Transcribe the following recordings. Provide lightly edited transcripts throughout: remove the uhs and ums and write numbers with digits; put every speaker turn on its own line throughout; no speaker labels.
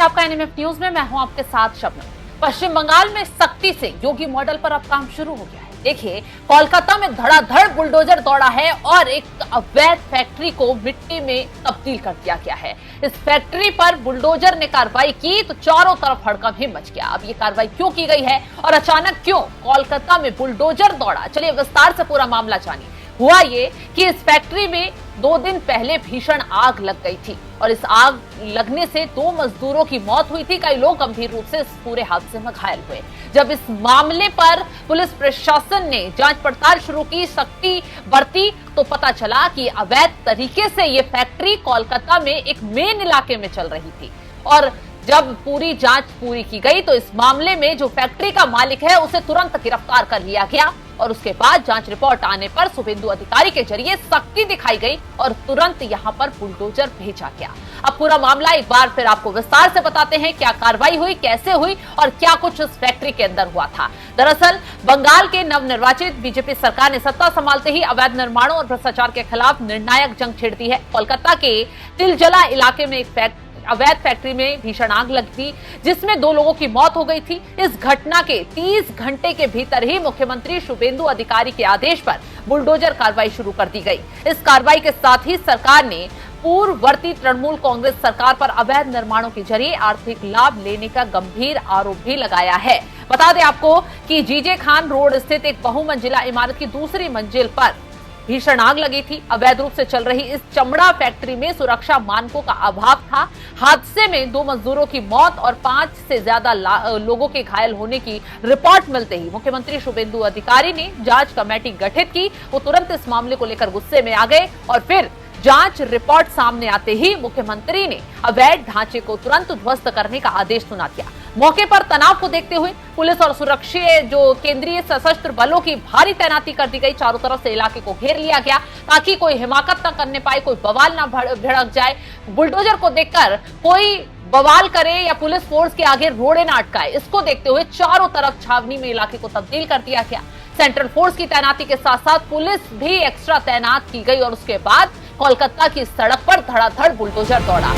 आपका NMF news में। मैं हूं आपके साथ शबनम। पश्चिम बंगाल में सख्ती से योगी मॉडल पर अब काम शुरू हो गया है। देखिए, कोलकाता में धड़ाधड़ बुलडोजर दौड़ा है और एक अवैध फैक्ट्री को मिट्टी में तब्दील कर दिया गया है। इस फैक्ट्री पर बुलडोजर ने कार्रवाई की तो चारों तरफ हड़कंप ही मच गया। अब ये कार्रवाई क्यों की गई है और अचानक क्यों कोलकाता में बुलडोजर दौड़ा, चलिए विस्तार से पूरा मामला जानिए। हुआ ये कि इस फैक्ट्री में 2 दिन पहले भीषण आग लग गई थी और इस आग लगने से 2 मजदूरों की मौत हुई थी। कई लोग गंभीर रूप से इस पूरे हादसे में घायल हुए। जब इस मामले पर पुलिस प्रशासन ने जांच पड़ताल शुरू की, सख्ती बरती, तो पता चला कि अवैध तरीके से ये फैक्ट्री कोलकाता में एक मेन इलाके में चल रही थी। और जब पूरी जांच पूरी की गई तो इस मामले में जो फैक्ट्री का मालिक है उसे तुरंत गिरफ्तार कर लिया गया और उसके बाद जांच रिपोर्ट आने पर शुभेंदु अधिकारी के जरिए सख्ती दिखाई गई और तुरंत यहां पर बुलडोजर भेजा गया। अब पूरा मामला एक बार फिर आपको विस्तार से बताते हैं, क्या कार्रवाई हुई, कैसे हुई और क्या कुछ उस फैक्ट्री के अंदर हुआ था। दरअसल बंगाल के नवनिर्वाचित बीजेपी सरकार ने सत्ता संभालते ही अवैध निर्माणों और भ्रष्टाचार के खिलाफ निर्णायक जंग छेड़ दी है। कोलकाता के तिलजला इलाके में एक अवैध फैक्ट्री में भीषण आग लगी थी जिसमें 2 लोगों की मौत हो गई थी। इस घटना के 30 घंटे के भीतर ही मुख्यमंत्री शुभेंदु अधिकारी के आदेश पर बुलडोजर कार्रवाई शुरू कर दी गई। इस कार्रवाई के साथ ही सरकार ने पूर्ववर्ती तृणमूल कांग्रेस सरकार पर अवैध निर्माणों के जरिए आर्थिक लाभ लेने का गंभीर आरोप भी लगाया है। बता दें आपको कि जीजे खान रोड स्थित एक बहुमंजिला इमारत की दूसरी मंजिल पर भीषण आग लगी थी। अवैध रूप से चल रही इस चमड़ा फैक्ट्री में सुरक्षा मानकों का अभाव था। हादसे में 2 मजदूरों की मौत और 5 से ज्यादा लोगों के घायल होने की रिपोर्ट मिलते ही मुख्यमंत्री शुभेंदु अधिकारी ने जांच कमेटी गठित की। वो तुरंत इस मामले को लेकर गुस्से में आ गए और फिर जांच रिपोर्ट सामने आते ही मुख्यमंत्री ने अवैध ढांचे को तुरंत ध्वस्त करने का आदेश सुना दिया। मौके पर तनाव को देखते हुए पुलिस और सुरक्षा जो केंद्रीय सशस्त्र बलों की भारी तैनाती कर दी गई। चारों तरफ से इलाके को घेर लिया गया ताकि कोई हिमाकत न करने पाए, कोई बवाल ना भिड़क जाए। बुलडोजर को देखकर कोई बवाल करे या पुलिस फोर्स के आगे रोड़े न अटकाए, इसको देखते हुए चारों तरफ छावनी में इलाके को तब्दील कर दिया गया। सेंट्रल फोर्स की तैनाती के साथ साथ पुलिस भी एक्स्ट्रा तैनात की गई और उसके बाद कोलकाता की सड़क पर धड़ाधड़ बुलडोजर दौड़ा।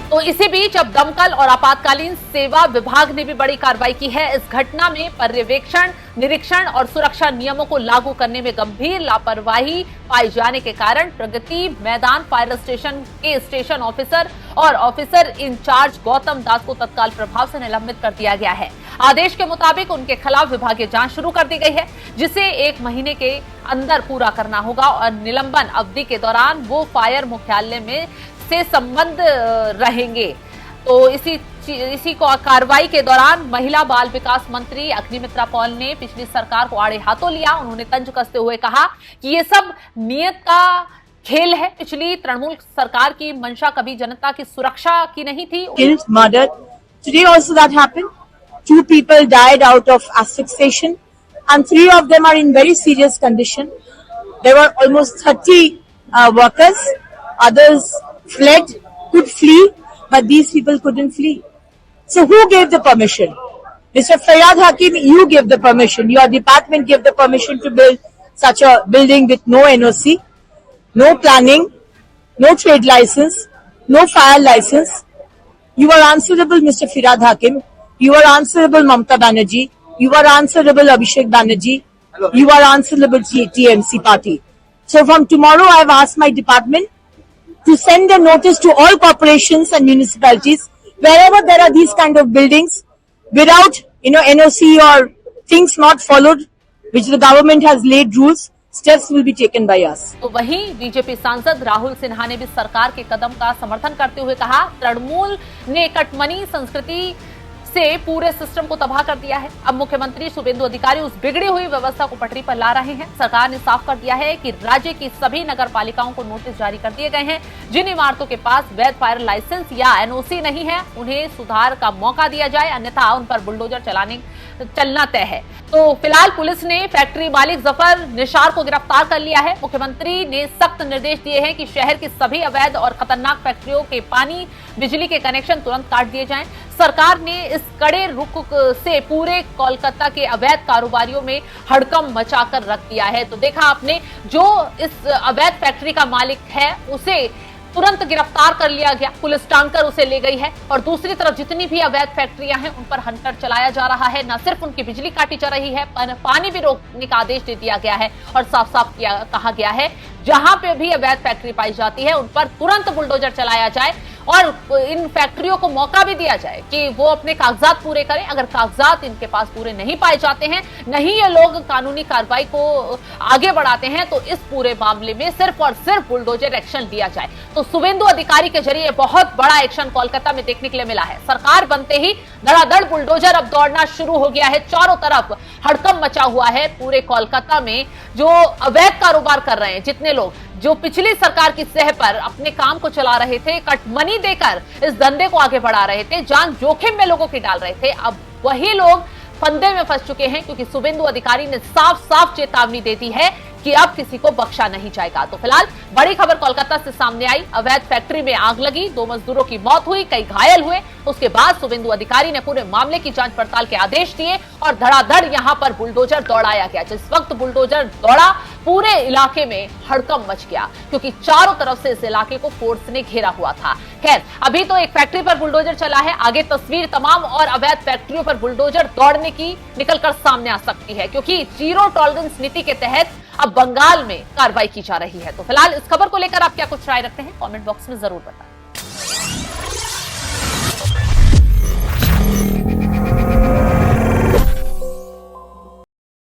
तो इसी बीच अब दमकल और आपातकालीन सेवा विभाग ने भी बड़ी कार्रवाई की है। इस घटना में पर्यवेक्षण, निरीक्षण और सुरक्षा नियमों को लागू करने में गंभीर लापरवाही पाए जाने के कारण प्रगति मैदान फायर स्टेशन के स्टेशन ऑफिसर और ऑफिसर इंचार्ज गौतम दास को तत्काल प्रभाव से निलंबित कर दिया गया है। आदेश के मुताबिक उनके खिलाफ विभागीय जांच शुरू कर दी गई है जिसे 1 महीने के अंदर पूरा करना होगा और निलंबन अवधि के दौरान वो फायर मुख्यालय में से संबंध रहेंगे। तो इसी को कार्रवाई के दौरान महिला बाल विकास मंत्री अग्निमित्रा पॉल ने पिछली सरकार को आड़े हाथों लिया। उन्होंने तंज कसते हुए कहा कि ये सब नियत का खेल है। पिछली तृणमूल सरकार की मंशा कभी जनता की सुरक्षा की नहीं थी।
Murdered. Today also that happened. 2 people died out of asphyxiation and 3 of them are in very serious condition. There were almost 30 workers. Others fled, could flee, but these people couldn't flee. So who gave the permission? Mr. Fayyad Hakim, you gave the permission. Your department gave the permission to build such a building with no NOC, no planning, no trade license, no fire license. You are answerable, Mr. Fayyad Hakim. You are answerable, Mamata Banerjee. You are answerable, Abhishek Banerjee. You are answerable, TMC party. So from tomorrow, I have asked my department to send a notice to all corporations and municipalities wherever there are these kind of buildings without NOC or things not followed, which the government has laid rules, steps will be taken by us.
तो वहीं BJP सांसद राहुल सिन्हा ने भी सरकार के कदम का समर्थन करते हुए कहा, तृणमूल ने कटमनी संस्कृति से पूरे सिस्टम को तबाह कर दिया है। अब मुख्यमंत्री शुभेंदु अधिकारी उस बिगड़ी हुई व्यवस्था को पटरी पर ला रहे हैं। सरकार ने साफ कर दिया है कि राज्य की सभी नगर पालिकाओं को नोटिस जारी कर दिए गए हैं। जिन इमारतों के पास वैध फायर लाइसेंस या एनओसी नहीं है उन्हें सुधार का मौका दिया जाए, अन्यथा उन पर बुलडोजर चलाने चलना तय है। तो फिलहाल पुलिस ने फैक्ट्री मालिक जफर निसार को गिरफ्तार कर लिया है। मुख्यमंत्री ने सख्त निर्देश दिए हैं कि शहर की सभी अवैध और खतरनाक फैक्ट्रियों के पानी, बिजली के कनेक्शन तुरंत काट दिए जाएं। सरकार ने इस कड़े रुख से पूरे कोलकाता के अवैध कारोबारियों में हड़कंप मचाकर रख दिया है। तो देखा आपने, जो इस अवैध फैक्ट्री का मालिक है उसे तुरंत गिरफ्तार कर लिया गया, पुलिस टांगकर उसे ले गई है। और दूसरी तरफ जितनी भी अवैध फैक्ट्रियां हैं उन पर हंटर चलाया जा रहा है। न सिर्फ उनकी बिजली काटी जा रही है, पानी भी रोकने का आदेश दे दिया गया है और साफ साफ कहा गया है जहां पे भी अवैध फैक्ट्री पाई जाती है उन पर तुरंत बुलडोजर चलाया जाए और इन फैक्ट्रियों को मौका भी दिया जाए कि वो अपने कागजात पूरे करें। अगर कागजात इनके पास पूरे नहीं पाए जाते हैं, नहीं ये लोग कानूनी कार्रवाई को आगे बढ़ाते हैं, तो इस पूरे मामले में सिर्फ और सिर्फ बुलडोजर एक्शन लिया जाए। तो शुभेंदु अधिकारी के जरिए बहुत बड़ा एक्शन कोलकाता में देखने के लिए मिला है। सरकार बनते ही धड़ाधड़ बुलडोजर अब दौड़ना शुरू हो गया है। चारों तरफ हड़कंप मचा हुआ है पूरे कोलकाता में। जो अवैध कारोबार कर रहे हैं, जितने लोग जो पिछली सरकार की सह पर अपने काम को चला रहे थे, कट मनी देकर इस धंधे को आगे बढ़ा रहे थे, जान जोखिम में लोगों की डाल रहे थे, अब वही लोग फंदे में फंस चुके हैं क्योंकि शुभेंदु अधिकारी ने साफ साफ चेतावनी दे दी है कि अब किसी को बख्शा नहीं जाएगा। तो फिलहाल बड़ी खबर कोलकाता से सामने आई। अवैध फैक्ट्री में आग लगी, 2 मजदूरों की मौत हुई, कई घायल हुए। उसके बाद शुभेंदु अधिकारी ने पूरे मामले की जांच पड़ताल के आदेश दिए और धड़ाधड़ यहां पर बुलडोजर दौड़ाया गया। जिस वक्त बुलडोजर दौड़ा, पूरे इलाके में हड़कंप मच गया क्योंकि चारों तरफ से इस इलाके को फोर्स ने घेरा हुआ था। खैर, अभी तो एक फैक्ट्री पर बुलडोजर चला है, आगे तस्वीर तमाम और अवैध फैक्ट्रियों पर बुलडोजर दौड़ने की निकलकर सामने आ सकती है क्योंकि जीरो टॉलरेंस नीति के तहत अब बंगाल में कार्रवाई की जा रही है। तो फिलहाल इस खबर को लेकर आप क्या कुछ राय रखते हैं, कमेंट बॉक्स में जरूर बताएं।